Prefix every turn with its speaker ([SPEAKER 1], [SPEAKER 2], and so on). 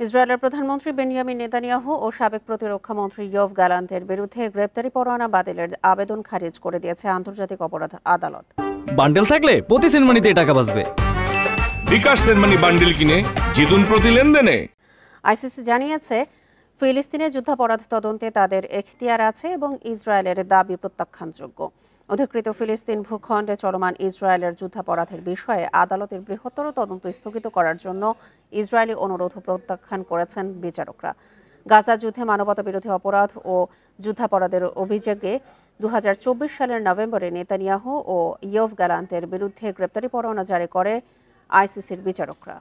[SPEAKER 1] ইসরায়েলের প্রধানমন্ত্রী Benjamin Netanyahu ও সাবেক প্রতিরক্ষা মন্ত্রী ইয়োভ গ্যালান্টের বিরুদ্ধে গ্রেপ্তারি পরোয়ানা বাতিলের আবেদন খারিজ করে দিয়েছে আন্তর্জাতিক অপরাধ আদালত।
[SPEAKER 2] বান্ডেল থাকলে প্রতি সেনমানিতে টাকা বাঁচবে।
[SPEAKER 3] বিকাশ সেনমানি বান্ডেল কিনে জিতুন প্রতি লেনদেনে।
[SPEAKER 1] আইসিসি জানিয়েছে ফিলিস্তিনে যুদ্ধাপরাধ তদন্তে তাদের এখতিয়ার আছে এবং ইসরায়েলের দাবি প্রত্যাখ্যানযোগ্য। অধিকৃত ফিলিস্তিন ভূখণ্ডে চলমান ইসরায়েলের যুদ্ধাপরাধের বিষয়ে আদালতের বৃহত্তর তদন্ত স্থগিত করার জন্য ইসরায়েলি অনুরোধ প্রত্যাখ্যান করেছেন বিচারকরা। গাজা যুদ্ধে মানবতাবিরোধী অপরাধ ও যুদ্ধাপরাধের অভিযোগে 2024 সালের নভেম্বরে নেতানিয়াহু ও ইয়োভ গ্যালান্টের বিরুদ্ধে গ্রেপ্তারি পরোয়ানা জারি করে আইসিসির বিচারকরা।